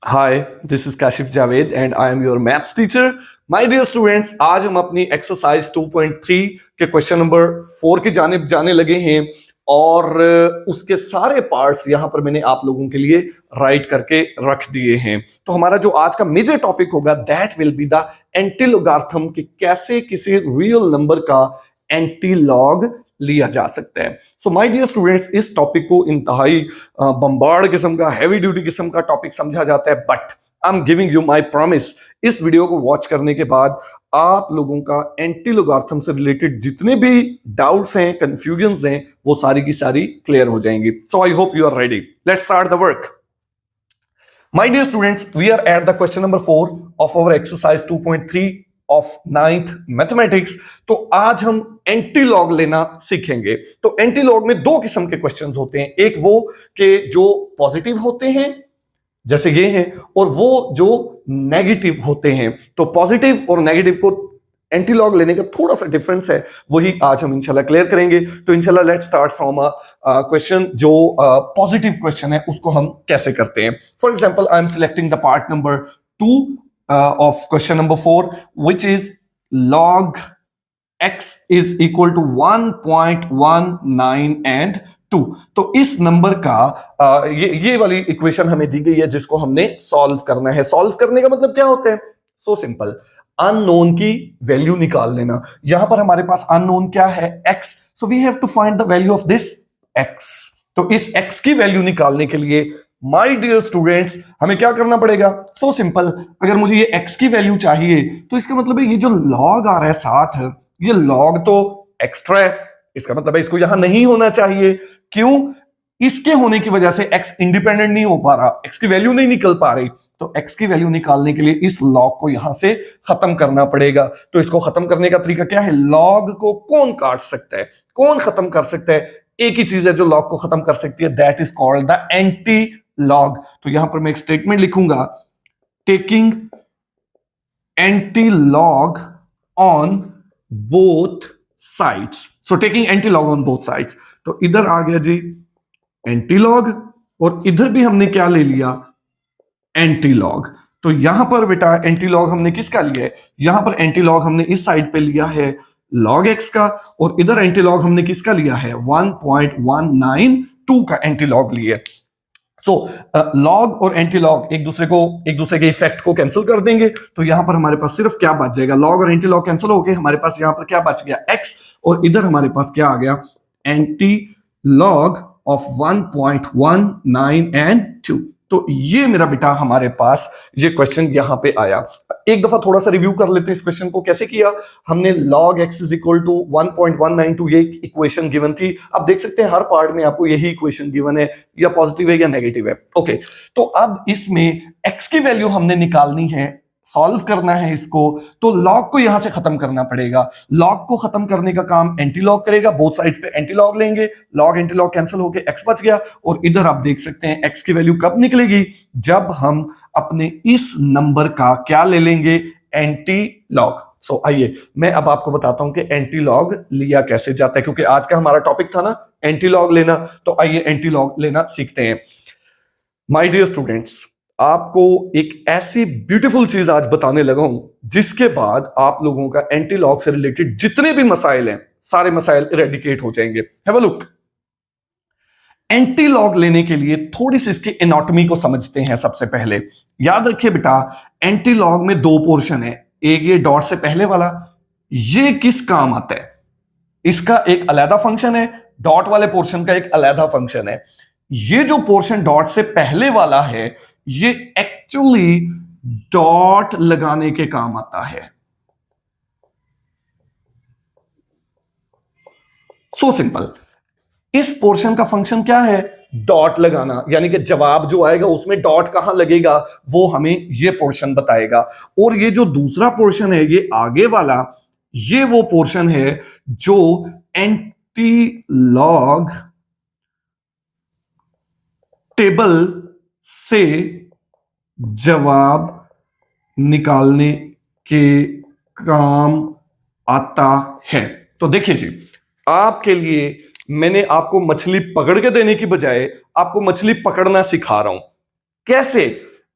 Hi, this is Kashif Javed and I am your maths teacher. My dear students, आज हम अपनी exercise 2.3 के question number 4 की जानिब जाने लगे हैं और उसके सारे पार्ट्स यहां पर मैंने आप लोगों के लिए राइट करके रख दिए हैं। तो हमारा जो आज का मेजर टॉपिक होगा दैट विल बी द एंटीलॉगार्थम, कि कैसे किसी रियल नंबर का एंटीलॉग लिया जा सकता है। सो माय डियर स्टूडेंट्स, इस टॉपिक को इंतहाई बम्बार्ड किस्म का, हैवी ड्यूटी किस्म का टॉपिक समझा जाता है, but I am giving you my promise, इस वीडियो को वॉच करने के बाद आप लोगों का एंटीलॉगार्थम से रिलेटेड जितने भी डाउट्स हैं, कंफ्यूजन्स हैं, वो सारी की सारी क्लियर हो जाएंगी। So I hope you are ready. Let's start the work. My dear students, we are at the question number 4 of our exercise 2.3 of 9th mathematics. तो आज हम एंटीलॉग लेना सीखेंगे। तो एंटीलॉग में दो किस्म के क्वेश्चंस होते हैं, एक वो के जो पॉजिटिव होते हैं जैसे ये हैं, और वो जो नेगेटिव होते हैं। तो पॉजिटिव और नेगेटिव को एंटीलॉग लेने का थोड़ा सा डिफरेंस है, वही आज हम इंशाल्लाह क्लियर करेंगे। तो इंशाल्लाह let's start from a question जो पॉजिटिव क्वेश्चन है, उसको हम कैसे करते हैं। For example, I am selecting the part number 2 of question number 4, which is log x is equal to 1.19 and 2। तो इस नंबर का ये वाली इक्वेशन हमें दी गई है जिसको हमने सॉल्व करना है। सॉल्व करने का मतलब क्या होता है? सो सिंपल, अननोन की वैल्यू निकाल लेना। यहां पर हमारे पास अननोन क्या है? x। So we have to find the value of this x। तो इस x की वैल्यू निकालने के लिए माय डियर स्टूडेंट्स हमें क्या करना पड़ेगा? सो सिंपल, अगर मुझे ये x की वैल्यू चाहिए तो इसका मतलब है ये जो log आ रहा है साथ, ये log तो एक्स्ट्रा है, इसका मतलब है इसको यहां नहीं होना चाहिए। क्यों? इसके होने की वजह से x इंडिपेंडेंट नहीं हो पा रहा, x की वैल्यू नहीं निकल पा रही। तो x की वैल्यू निकालने के लिए इस log को यहां से खत्म करना पड़ेगा। तो इसको खत्म करने का तरीका क्या है? log को कौन काट सकता है, कौन खत्म कर सकता है? एक ही चीज है जो log को खत्म कर सकती है, that is called the anti log. तो यहां पर मैं एक स्टेटमेंट लिखूंगा, taking anti log on both sides. So taking anti log on both sides, तो इधर आ गया जी एंटी लॉग, और इधर भी हमने क्या ले लिया? Anti log. तो यहां पर बेटा एंटी लॉग हमने किसका लिया है? यहां पर एंटी लॉग हमने इस साइड पे लिया है log x का, और इधर एंटी लॉग हमने किसका लिया है? 1.192 का एंटी लॉग लिया। सो लॉग और एंटी लॉग एक दूसरे के इफेक्ट को कैंसिल कर देंगे। तो यहां पर हमारे पास सिर्फ क्या बच जाएगा? लॉग और एंटी लॉग कैंसिल हो गए, हमारे पास यहां पर क्या बच गया? x, और इधर हमारे पास क्या आ गया? Anti log of 1.19 and 2। तो ये मेरा बेटा हमारे पास ये क्वेश्चन यहां पे आया। एक दफा थोड़ा सा रिव्यू कर लेते हैं इस क्वेश्चन को कैसे किया हमने। log x is equal to 1.192, ये इक्वेशन गिवन थी। आप देख सकते हैं हर पार्ट में आपको यही इक्वेशन गिवन है, या पॉजिटिव है या नेगेटिव है। ओके, तो अब इसमें x की वैल्यू हमने निकालनी है, सॉल्व करना है इसको। तो log को यहां से खत्म करना पड़ेगा। log को खत्म करने का काम एंटी लॉग करेगा, बोथ साइड्स पे एंटी लॉग लेंगे, log एंटी लॉग कैंसिल होके x बच गया। और इधर आप देख सकते हैं x की वैल्यू कब निकलेगी? जब हम अपने इस नंबर का क्या ले लेंगे? Anti log. सो आइए मैं अब आपको बताता हूं कि एंटी लॉग लिया कैसे जाता है, क्योंकि आज का हमारा टॉपिक था ना एंटी लॉग लेना। तो आइए एंटी लॉग लेना सीखते हैं। माय डियर स्टूडेंट्स, आपको एक ऐसी ब्यूटीफुल चीज आज बताने लगा हूं जिसके बाद आप लोगों का एंटी लॉग से रिलेटेड जितने भी मसाइल हैं, सारे मसाइल इरेडिकेट हो जाएंगे। Have a look. Anti log लेने के लिए थोड़ी सी इसकी एनाटॉमी को समझते हैं। सबसे पहले याद रखिए बेटा, एंटी लॉग में दो पोर्शन है, एक ये डॉट से पहले वाला, ये किस काम आता है? इसका एक अलग फंक्शन है, डॉट वाले पोर्शन का एक अलग फंक्शन है। ये जो पोर्शन डॉट से पहले वाला है, ये एक्चुअली डॉट लगाने के काम आता है। सो सिंपल, इस पोर्शन का फंक्शन क्या है? डॉट लगाना, यानी कि जवाब जो आएगा उसमें डॉट कहां लगेगा वो हमें ये पोर्शन बताएगा। और ये जो दूसरा पोर्शन है, ये आगे वाला, ये वो पोर्शन है जो एंटी लॉग टेबल से जवाब निकालने के काम आता है। तो देखिए जी, आपके लिए मैंने आपको मछली पकड़ के देने की बजाय आपको मछली पकड़ना सिखा रहा हूं। कैसे?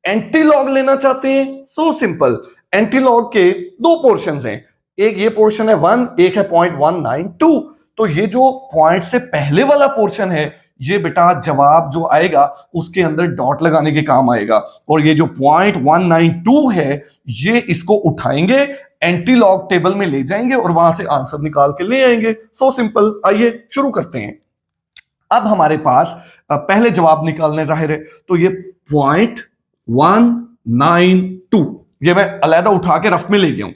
एंटी लॉग लेना चाहते हैं, सो सिंपल। एंटी लॉग के दो पोर्शंस हैं, एक ये पोर्शन है 1, एक है 0.192। तो ये जो पॉइंट से पहले वाला पोर्शन है, ये बेटा जवाब जो आएगा उसके अंदर डॉट लगाने के काम आएगा, और ये जो 0.192 है ये इसको उठाएंगे, एंटी लॉग टेबल में ले जाएंगे और वहां से आंसर निकाल के ले आएंगे। So simple. आइए शुरू करते हैं। अब हमारे पास पहले जवाब निकालने जाहिर है, तो ये 0.192 ये मैं अलहदा उठा के रफ में ले गया हूं,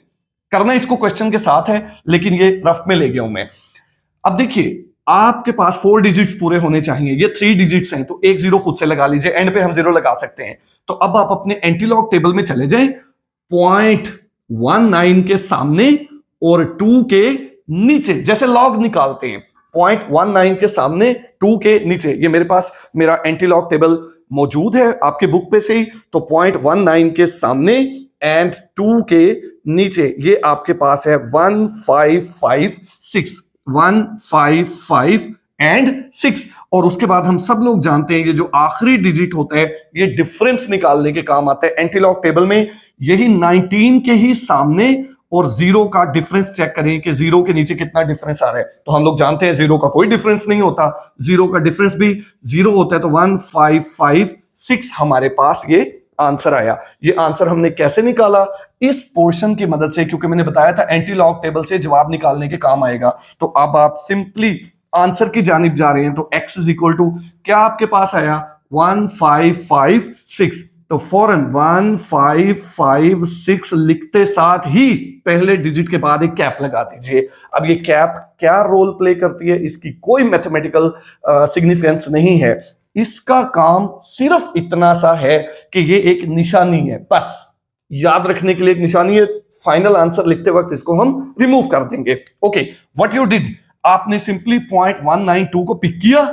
करना इसको क्वेश्चन के साथ है लेकिन ये रफ में ले गया हूं मैं। अब देखिए आपके पास 4 डिजिट्स पूरे होने चाहिए, ये 3 डिजिट्स हैं, तो एक जीरो खुद से लगा लीजिए, एंड पे हम जीरो लगा सकते हैं। तो अब आप अपने एंटीलॉग टेबल में चले जाएं, 0.19 के सामने और 2 के नीचे, जैसे लॉग निकालते हैं 0.19 के सामने 2 के नीचे। ये मेरे पास मेरा एंटीलॉग टेबल मौजूद है आपके बुक पे से ही, तो 0.19 के सामने एंड 2 के नीचे ये आपके पास है 1556, 155 एंड 6। और उसके बाद हम सब लोग जानते हैं ये जो आखिरी डिजिट होता है ये डिफरेंस निकालने के काम आता है एंटीलॉग टेबल में। यही 19 के ही सामने और जीरो का डिफरेंस चेक करें कि जीरो के नीचे कितना डिफरेंस आ रहा है, तो हम लोग जानते हैं जीरो का कोई डिफरेंस नहीं होता, जीरो का डिफरेंस भी जीरो होता है। तो 1556 हमारे पास ये आंसर आया। ये आंसर हमने कैसे निकाला? इस पोर्शन की मदद से, क्योंकि मैंने बताया था एंटीलॉग टेबल से जवाब निकालने के काम आएगा। तो अब आप सिंपली आंसर की जानिब जा रहे हैं, तो x इज इक्वल टू क्या आपके पास आया 1556। तो फौरन 1556 लिखते साथ ही पहले डिजिट के बाद एक कैप लगा दीजिए। अब ये कैप क्या रोल प्ले करती है इसकी कोई मैथमेटिकल सिग्निफिकेंस नहीं है, इसका काम सिर्फ इतना सा है कि ये एक निशानी है, बस याद रखने के लिए एक निशानी है। फाइनल आंसर लिखते वक्त इसको हम रिमूव कर देंगे। ओके, व्हाट यू डिड, आपने सिंपली 0.192 को पिक किया,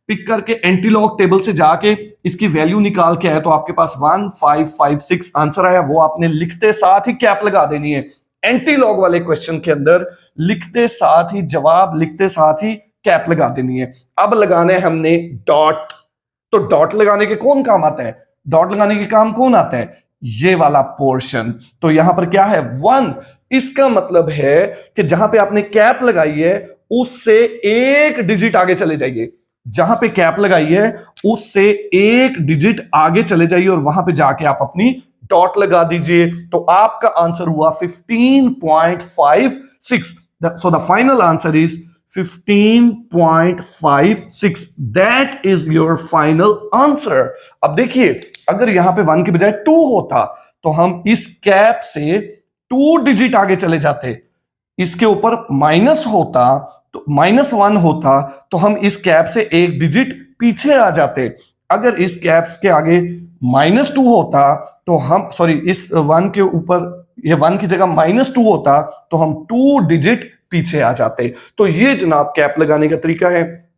पिक करके एंटीलॉग टेबल से जाके इसकी वैल्यू निकाल के आया, तो आपके पास 1556 आंसर आया। वो आपने लिखते साथ ही कैप लगा देनी है। एंटीलॉग वाले क्वेश्चन के अंदर लिखते साथ ही जवाब लिखते साथ ही कैप लगा देनी है। अब लगाना है हमने डॉट। तो डॉट लगाने के कौन काम आता है? डॉट लगाने के काम कौन आता है? ये वाला पोर्शन। तो यहां पर क्या है 1, इसका मतलब है कि जहां पे आपने कैप लगाई है उससे एक डिजिट आगे चले जाइए, जहां पे कैप लगाई है उससे एक डिजिट आगे चले जाइए और वहां पे जाके आप अपनी डॉट लगा दीजिए। तो आपका आंसर हुआ 15.56। So the final answer is 15.56। That is your final answer. अब देखिए अगर यहां पे 1 के बजाय 2 होता तो हम इस कैप से 2 डिजिट आगे चले जाते, इसके ऊपर माइनस होता तो -1 होता तो हम इस कैप से एक डिजिट पीछे आ जाते। अगर इस कैप्स के आगे -2 होता तो हम इस 1 के ऊपर ये 1 की जगह -2 होता तो हम 2 डिजिट पीछे आ जाते। तो ये जनाब कैप लगाने का तरीका है।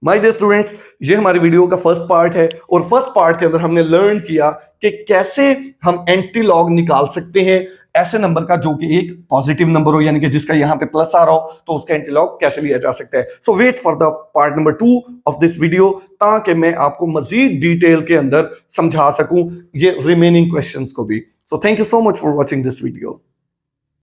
माय डियर स्टूडेंट्स, ये हमारी वीडियो का फर्स्ट पार्ट है और फर्स्ट पार्ट के अंदर हमने लर्न किया कि कैसे हम एंटी लॉग निकाल सकते हैं ऐसे नंबर का जो कि एक पॉजिटिव नंबर हो, यानी कि जिसका यहां पे प्लस आ रहा हो, तो उसका एंटी लॉग कैसे लिया जा सकता है। So wait for the part number 2 of this video, ताकि मैं आपको मजीद डिटेल के अंदर समझा सकूं ये रिमेनिंग क्वेश्चंस को भी। So thank you so much for watching this video.